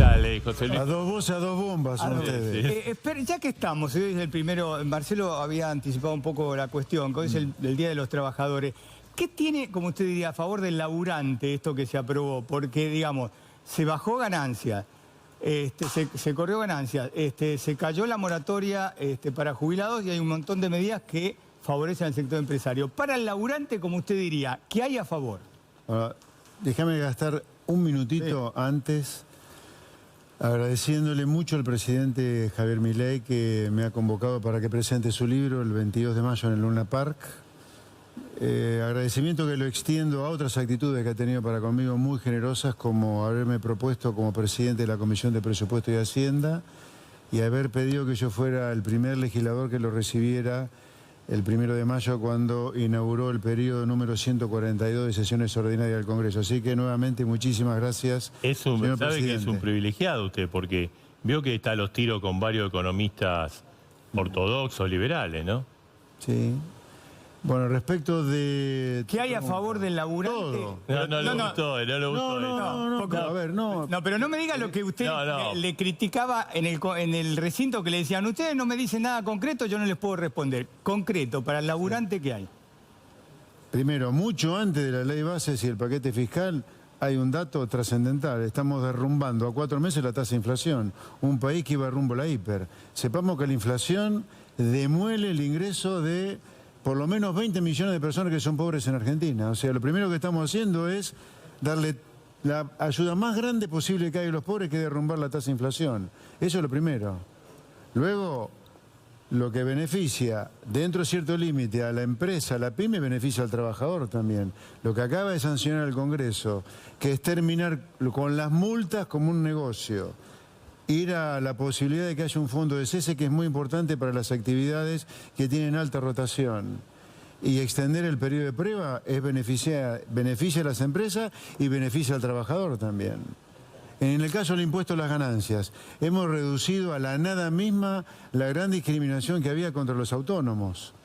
tal, José Luis? A dos voces, a dos bombas son ustedes. Espera, ya que estamos, hoy es el primero, Marcelo había anticipado un poco la cuestión, que hoy es el Día de los Trabajadores. ¿Qué tiene, como usted diría, a favor del laburante esto que se aprobó? Porque, digamos, se bajó ganancias, se corrió ganancias, se cayó la moratoria para jubilados y hay un montón de medidas que favorecen al sector empresario. Para el laburante, como usted diría, ¿qué hay a favor? Ahora, déjame gastar un minutito antes agradeciéndole mucho al presidente Javier Milei que me ha convocado para que presente su libro el 22 de mayo en el Luna Park. Agradecimiento que lo extiendo a otras actitudes que ha tenido para conmigo muy generosas, como haberme propuesto como presidente de la Comisión de Presupuesto y Hacienda y haber pedido que yo fuera el primer legislador que lo recibiera el 1 de mayo cuando inauguró el periodo número 142 de sesiones ordinarias del Congreso. Así que nuevamente muchísimas gracias, señor sabe presidente. que es un privilegiado usted, porque veo que está a los tiros con varios economistas ortodoxos, liberales, ¿no? Sí. Bueno, respecto de... ¿Qué hay a favor del laburante? Todo. No le gustó, no le gustó. No, a ver, no. No, pero no me diga lo que usted le criticaba en el recinto, que le decían, ustedes no me dicen nada concreto, yo no les puedo responder. Concreto, para el laburante, ¿qué hay? Primero, mucho antes de la ley bases y el paquete fiscal, hay un dato trascendental. Estamos derrumbando a 4 meses la tasa de inflación. Un país que iba rumbo a la hiper. Sepamos que la inflación demuele el ingreso de por lo menos 20 millones de personas que son pobres en Argentina. O sea, lo primero que estamos haciendo es darle la ayuda más grande posible que hay a los pobres, que es derrumbar la tasa de inflación. Eso es lo primero. Luego, lo que beneficia dentro de cierto límite a la empresa, a la pyme, beneficia al trabajador también. Lo que acaba de sancionar el Congreso, que es terminar con las multas como un negocio, ir a la posibilidad de que haya un fondo de cese, que es muy importante para las actividades que tienen alta rotación, y extender el periodo de prueba beneficia a las empresas y beneficia al trabajador también. En el caso del impuesto a las ganancias, hemos reducido a la nada misma la gran discriminación que había contra los autónomos,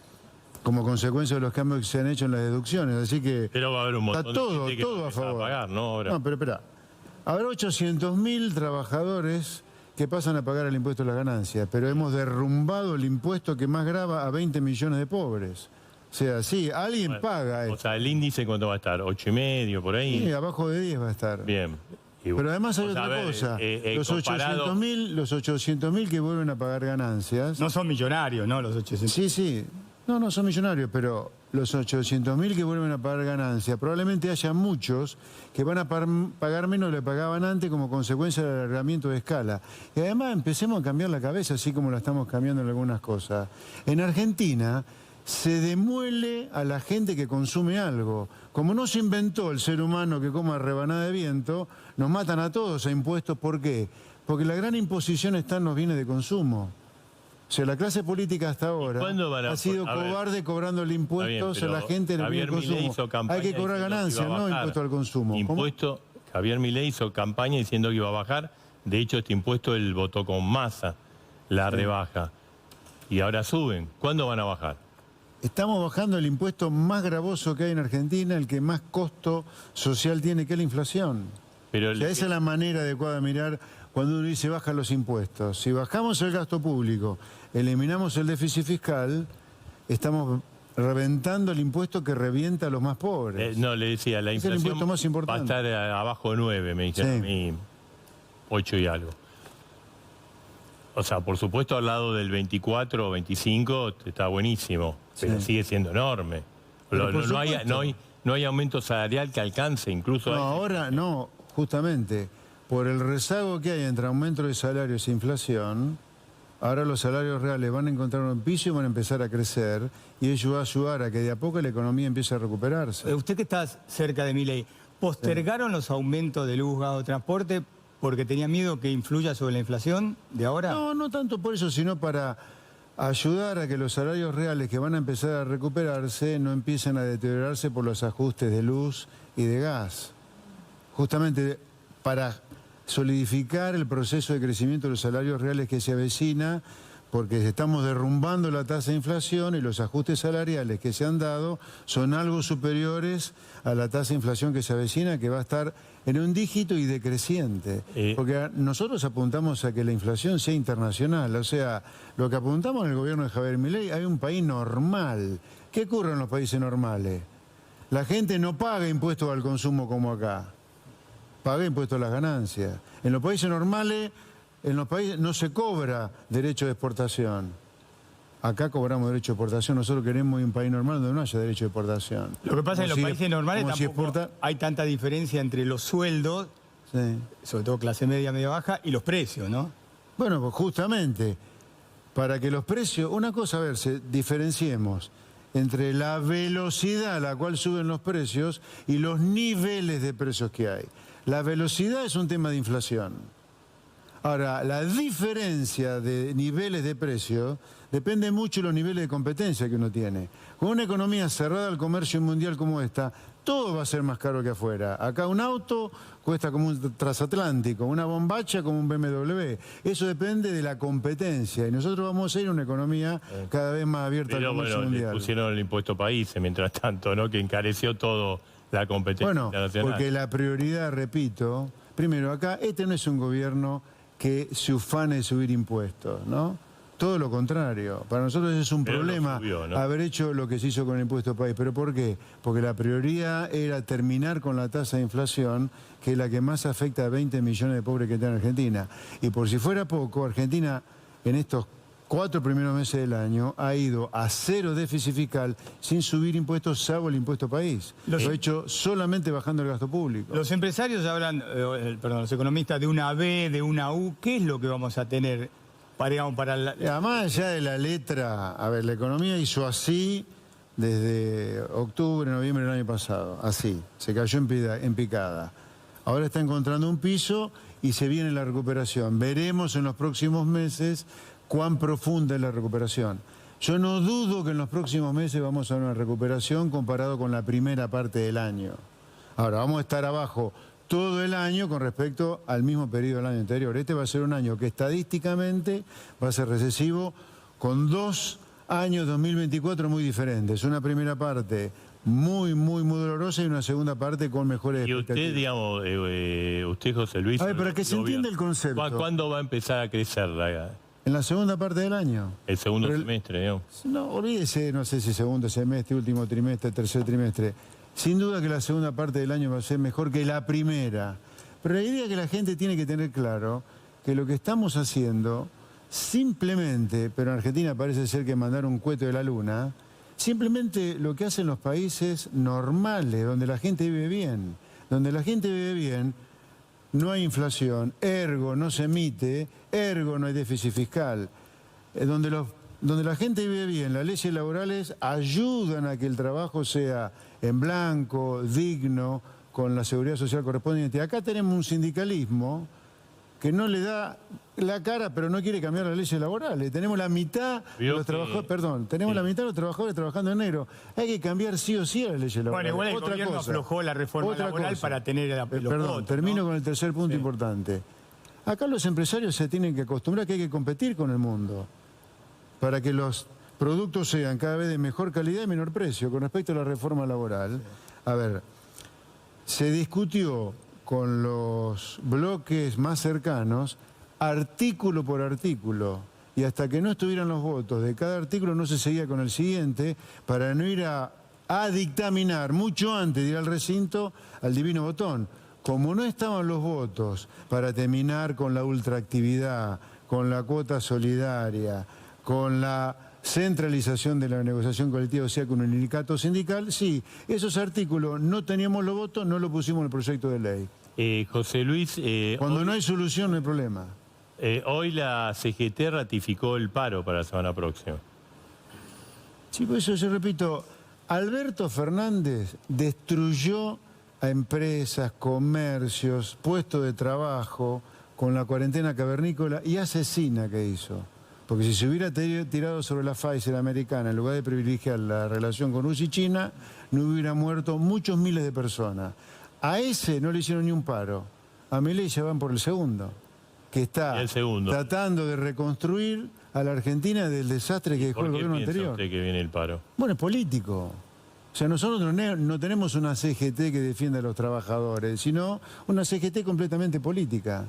como consecuencia de los cambios que se han hecho en las deducciones. Así que pero va a haber un montón está todo, de gente que todo a favor. pagar, ¿no? Ahora. No, pero espera. Habrá 800.000 trabajadores que pasan a pagar el impuesto a las ganancias, pero hemos derrumbado el impuesto que más grava a 20 millones de pobres. O sea, sí, alguien paga esto. O sea, el índice, ¿cuánto va a estar? ¿8,5 por ahí? Sí, abajo de 10 va a estar. Bien. Pero además hay otra cosa. Los 800.000 que vuelven a pagar ganancias. No son millonarios, ¿no? Los 800. Sí. No son millonarios, pero los 800.000 que vuelven a pagar ganancias, probablemente haya muchos que van a pagar menos de lo que pagaban antes como consecuencia del alargamiento de escala. Y además empecemos a cambiar la cabeza, así como la estamos cambiando en algunas cosas. En Argentina se demuele a la gente que consume algo. Como no se inventó el ser humano que coma rebanada de viento, nos matan a todos a impuestos. ¿Por qué? Porque la gran imposición está en los bienes de consumo. O sea, la clase política hasta ahora ha sido cobarde cobrándole impuestos a la gente en el bien de consumo. Hay que cobrar ganancias, no impuesto al consumo. Javier Milei hizo campaña diciendo que iba a bajar. De hecho, este impuesto él votó con Massa, la rebaja. Y ahora suben. ¿Cuándo van a bajar? Estamos bajando el impuesto más gravoso que hay en Argentina, el que más costo social tiene, que es la inflación. Pero esa es la manera adecuada de mirar cuando uno dice bajan los impuestos. Si bajamos el gasto público, eliminamos el déficit fiscal, estamos reventando el impuesto que revienta a los más pobres. No, le decía, la inflación es el impuesto más importante. Va a estar abajo de 9, me dijeron a mí, 8 y algo. O sea, por supuesto al lado del 24 o 25 está buenísimo, pero sigue siendo enorme. No hay aumento salarial que alcance incluso... No, ahora no, justamente. Por el rezago que hay entre aumento de salarios e inflación, ahora los salarios reales van a encontrar un piso y van a empezar a crecer, y ello va a ayudar a que de a poco la economía empiece a recuperarse. Usted que está cerca de Milei, ¿postergaron los aumentos de luz, gas o transporte porque tenía miedo que influya sobre la inflación de ahora? No tanto por eso, sino para ayudar a que los salarios reales que van a empezar a recuperarse no empiecen a deteriorarse por los ajustes de luz y de gas. Justamente para solidificar el proceso de crecimiento de los salarios reales que se avecina, porque estamos derrumbando la tasa de inflación y los ajustes salariales que se han dado son algo superiores a la tasa de inflación que se avecina, que va a estar en un dígito y decreciente. Porque nosotros apuntamos a que la inflación sea internacional, o sea, lo que apuntamos en el gobierno de Javier Milei, hay un país normal. ¿Qué ocurre en los países normales? La gente no paga impuestos al consumo como acá, paga impuestos a las ganancias. En los países normales... En los países no se cobra derecho de exportación. Acá cobramos derecho de exportación. Nosotros queremos un país normal donde no haya derecho de exportación. Lo que pasa es que en los países normales tampoco hay tanta diferencia entre los sueldos, sobre todo clase media, media baja, y los precios, ¿no? Bueno, pues justamente, para que los precios... Una cosa, a ver, diferenciemos entre la velocidad a la cual suben los precios y los niveles de precios que hay. La velocidad es un tema de inflación. Ahora, la diferencia de niveles de precio depende mucho de los niveles de competencia que uno tiene. Con una economía cerrada al comercio mundial como esta, todo va a ser más caro que afuera. Acá un auto cuesta como un transatlántico, una bombacha como un BMW. Eso depende de la competencia y nosotros vamos a ir a una economía cada vez más abierta al comercio mundial. Le pusieron el impuesto país, mientras tanto, ¿no? Que encareció todo la competencia internacional. Porque la prioridad, repito, primero acá, este no es un gobierno que se ufane de subir impuestos, ¿no? Todo lo contrario. Para nosotros es un problema haber hecho lo que se hizo con el impuesto país. ¿Pero por qué? Porque la prioridad era terminar con la tasa de inflación, que es la que más afecta a 20 millones de pobres que tiene Argentina. Y por si fuera poco, Argentina en estos 4 primeros meses del año ha ido a 0 déficit fiscal sin subir impuestos, salvo el impuesto país. Lo ha hecho solamente bajando el gasto público. Los empresarios hablan, los economistas, de una B, de una U. ¿Qué es lo que vamos a tener para la... Más allá de la letra, a ver, la economía hizo así desde octubre, noviembre del año pasado, así, se cayó en picada. Ahora está encontrando un piso y se viene la recuperación. Veremos en los próximos meses cuán profunda es la recuperación. Yo no dudo que en los próximos meses vamos a ver una recuperación comparado con la primera parte del año. Ahora, vamos a estar abajo todo el año con respecto al mismo periodo del año anterior. Este va a ser un año que estadísticamente va a ser recesivo, con 2 años 2024 muy diferentes. Una primera parte muy dolorosa y una segunda parte con mejores expectativas. Y usted, digamos, usted, José Luis... A ver, para que se entienda el concepto. ¿Cuándo va a empezar a crecer en la segunda parte del año. El segundo semestre, digamos. No, olvídese, no sé si segundo semestre, último trimestre, tercer trimestre. Sin duda que la segunda parte del año va a ser mejor que la primera. Pero la idea es que la gente tiene que tener claro que lo que estamos haciendo, simplemente, pero en Argentina parece ser que mandar un cohete de la luna, simplemente lo que hacen los países normales, donde la gente vive bien. Donde la gente vive bien, no hay inflación, ergo no se emite, ergo no hay déficit fiscal. Donde la gente vive bien, las leyes laborales ayudan a que el trabajo sea en blanco, digno, con la seguridad social correspondiente. Acá tenemos un sindicalismo que no le da la cara, pero no quiere cambiar las leyes laborales. Tenemos la mitad de los trabajadores, la mitad de los trabajadores trabajando en negro. Hay que cambiar sí o sí las leyes laborales. Bueno, igual el gobierno aflojó la reforma laboral para tener termino con el tercer punto importante. Acá los empresarios se tienen que acostumbrar que hay que competir con el mundo para que los productos sean cada vez de mejor calidad y menor precio. Con respecto a la reforma laboral, a ver, se discutió con los bloques más cercanos, artículo por artículo, y hasta que no estuvieran los votos de cada artículo no se seguía con el siguiente, para no ir a dictaminar mucho antes de ir al recinto al divino botón. Como no estaban los votos para terminar con la ultraactividad, con la cuota solidaria, con la centralización de la negociación colectiva, o sea, con un sindicato sindical, sí, esos artículos no teníamos los votos, no lo pusimos en el proyecto de ley. José Luis... Cuando no hay solución, no hay problema. Hoy la CGT ratificó el paro para la semana próxima. Sí, por eso yo repito, Alberto Fernández destruyó a empresas, comercios, puestos de trabajo, con la cuarentena cavernícola y asesina que hizo. Porque si se hubiera tirado sobre la Pfizer americana, en lugar de privilegiar la relación con Rusia y China, no hubiera muerto muchos miles de personas. A ese no le hicieron ni un paro. A Milei ya van por el segundo, que está tratando de reconstruir a la Argentina del desastre que dejó el ¿Por qué gobierno piensa anterior. usted que viene el paro? Bueno, es político. O sea, nosotros no tenemos una CGT que defienda a los trabajadores, sino una CGT completamente política.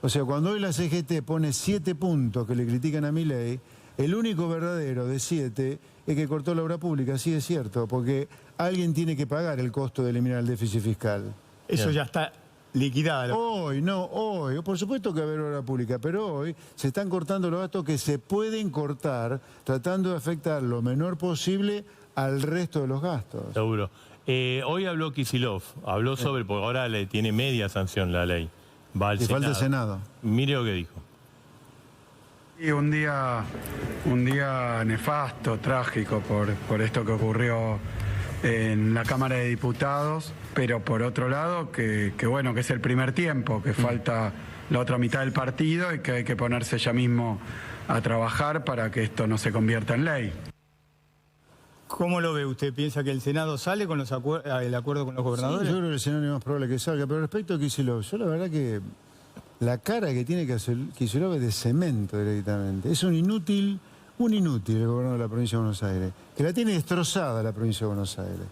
O sea, cuando hoy la CGT pone 7 puntos que le critican a Milei, el único verdadero de 7 es que cortó la obra pública, sí es cierto, porque alguien tiene que pagar el costo de eliminar el déficit fiscal. Eso Bien. ya está liquidado. Hoy, por supuesto que va a haber obra pública, pero hoy se están cortando los gastos que se pueden cortar, tratando de afectar lo menor posible al resto de los gastos. Seguro. Hoy habló Kicillof, habló sobre, porque ahora le tiene media sanción la ley. Va al Le falta el Senado. Mire lo que dijo. Y un día nefasto, trágico por esto que ocurrió en la Cámara de Diputados, pero por otro lado que bueno, que es el primer tiempo, que falta la otra mitad del partido y que hay que ponerse ya mismo a trabajar para que esto no se convierta en ley. ¿Cómo lo ve usted? ¿Piensa que el Senado sale con el acuerdo con los Sí, gobernadores? yo creo que el Senado es más probable que salga, pero respecto a Kicillof, yo la verdad que la cara que tiene que hacer Kicillof es de cemento directamente. Es un inútil el gobernador de la provincia de Buenos Aires, que la tiene destrozada la provincia de Buenos Aires.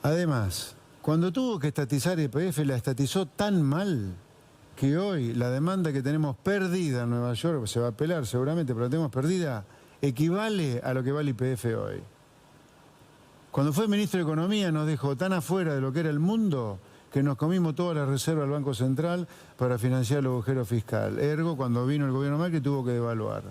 Además, cuando tuvo que estatizar YPF, la estatizó tan mal que hoy la demanda que tenemos perdida en Nueva York, se va a apelar seguramente, pero la tenemos perdida, equivale a lo que vale YPF hoy. Cuando fue ministro de Economía nos dejó tan afuera de lo que era el mundo que nos comimos toda la reserva del Banco Central para financiar el agujero fiscal. Ergo, cuando vino el gobierno Macri tuvo que devaluar.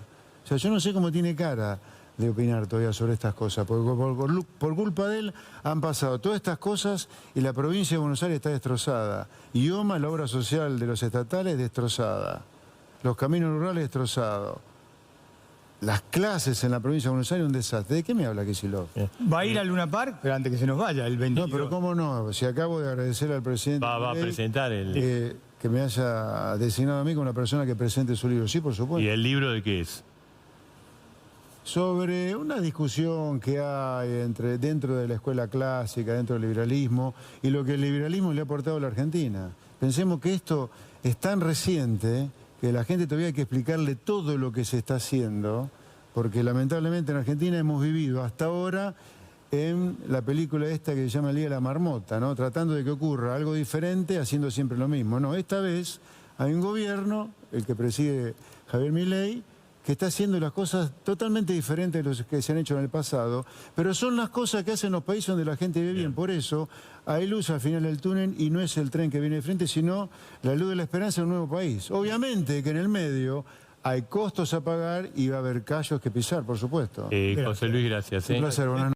O sea, yo no sé cómo tiene cara de opinar todavía sobre estas cosas, porque por culpa de él han pasado todas estas cosas y la provincia de Buenos Aires está destrozada. Y OMA, la obra social de los estatales, destrozada. Los caminos rurales destrozados. Las clases en la provincia de Buenos Aires un desastre. ¿De qué me habla Kicillof? ¿Va a ir al Luna Park? Pero antes que se nos vaya, el 22. No, pero ¿cómo no? Si acabo de agradecer al presidente Va a Milei, presentar el... que me haya designado a mí como una persona que presente su libro. Sí, por supuesto. ¿Y el libro de qué es? Sobre una discusión que hay dentro de la escuela clásica, dentro del liberalismo, y lo que el liberalismo le ha aportado a la Argentina. Pensemos que esto es tan reciente que la gente todavía hay que explicarle todo lo que se está haciendo, porque lamentablemente en Argentina hemos vivido hasta ahora en la película esta que se llama El Día de la Marmota, ¿no? Tratando de que ocurra algo diferente, haciendo siempre lo mismo. No, esta vez hay un gobierno, el que preside Javier Milei, que está haciendo las cosas totalmente diferentes de las que se han hecho en el pasado, pero son las cosas que hacen los países donde la gente vive bien. Por eso hay luz al final del túnel y no es el tren que viene de frente, sino la luz de la esperanza de un nuevo país. Obviamente que en el medio hay costos a pagar y va a haber callos que pisar, por supuesto. José Luis, gracias. Un placer, buenas noches.